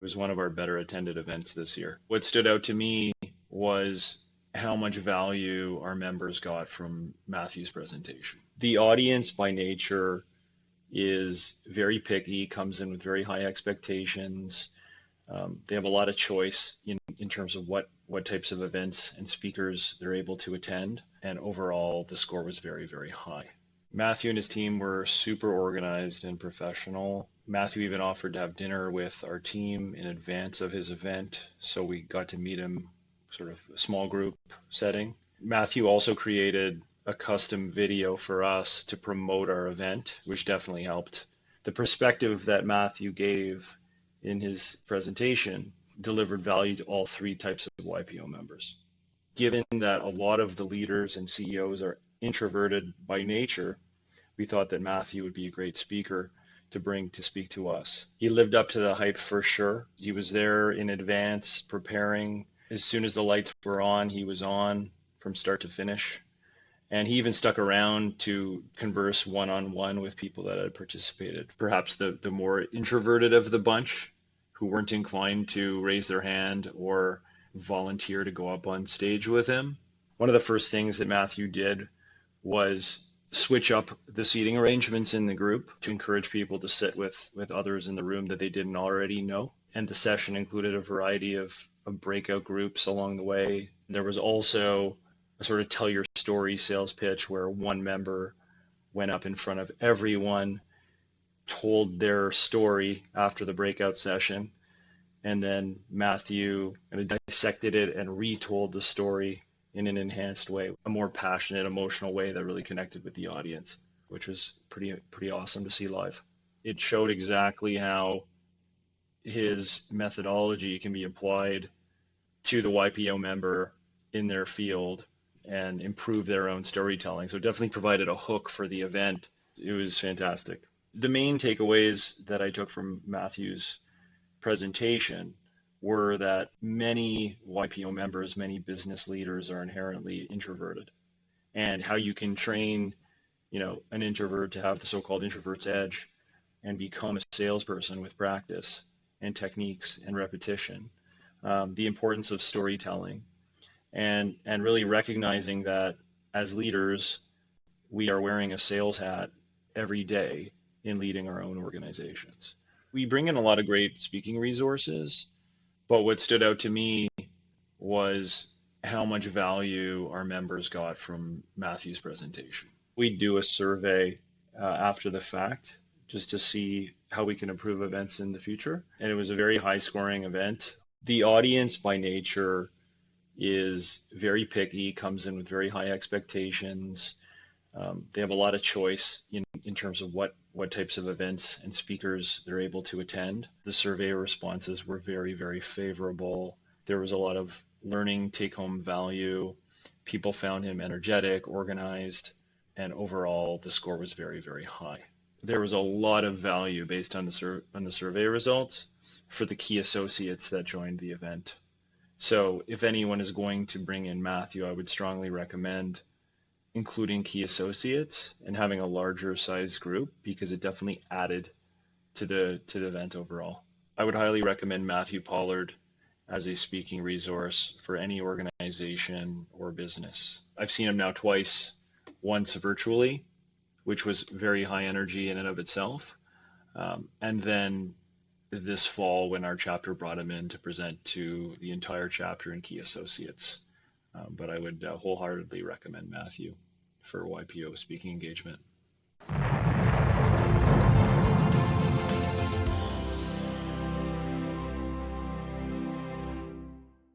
was one of our better attended events this year. What stood out to me was how much value our members got from Matthew's presentation. The audience by nature is very picky, comes in with very high expectations. They have a lot of choice in terms of what types of events and speakers they're able to attend. And overall, the score was very, very high. Matthew and his team were super organized and professional. Matthew even offered to have dinner with our team in advance of his event, so we got to meet him sort of a small group setting. Matthew also created a custom video for us to promote our event, which definitely helped. The perspective that Matthew gave in his presentation delivered value to all three types of YPO members. Given that a lot of the leaders and CEOs are introverted by nature, we thought that Matthew would be a great speaker to speak to us. He lived up to the hype for sure. He was there in advance, preparing. As soon as the lights were on, he was on from start to finish. And he even stuck around to converse one-on-one with people that had participated. Perhaps the more introverted of the bunch who weren't inclined to raise their hand or volunteer to go up on stage with him. One of the first things that Matthew did was switch up the seating arrangements in the group to encourage people to sit with others in the room that they didn't already know. And the session included a variety of breakout groups along the way. There was also a sort of tell your story sales pitch where one member went up in front of everyone, told their story after the breakout session, and then Matthew kind of dissected it and retold the story in an enhanced way, a more passionate, emotional way that really connected with the audience, which was pretty awesome to see live. It showed exactly how his methodology can be applied to the YPO member in their field and improve their own storytelling. So it definitely provided a hook for the event. It was fantastic. The main takeaways that I took from Matthew's presentation were that many YPO members, many business leaders are inherently introverted, and how you can train, an introvert to have the so-called introvert's edge and become a salesperson with practice and techniques and repetition. The importance of storytelling and really recognizing that as leaders, we are wearing a sales hat every day in leading our own organizations. We bring in a lot of great speaking resources, but what stood out to me was how much value our members got from Matthew's presentation. We do a survey after the fact just to see how we can improve events in the future. And it was a very high scoring event. The audience by nature is very picky, comes in with very high expectations. They have a lot of choice in terms of what types of events and speakers they're able to attend. The survey responses were very, very favorable. There was a lot of learning, take-home value. People found him energetic, organized, and overall the score was very, very high. There was a lot of value based on the survey results for the key associates that joined the event. So if anyone is going to bring in Matthew, I would strongly recommend including key associates and having a larger size group, because it definitely added to the event overall. I would highly recommend Matthew Pollard as a speaking resource for any organization or business. I've seen him now twice, once virtually, which was very high energy in and of itself. And then this fall when our chapter brought him in to present to the entire chapter and key associates. But I would wholeheartedly recommend Matthew for YPO speaking engagement.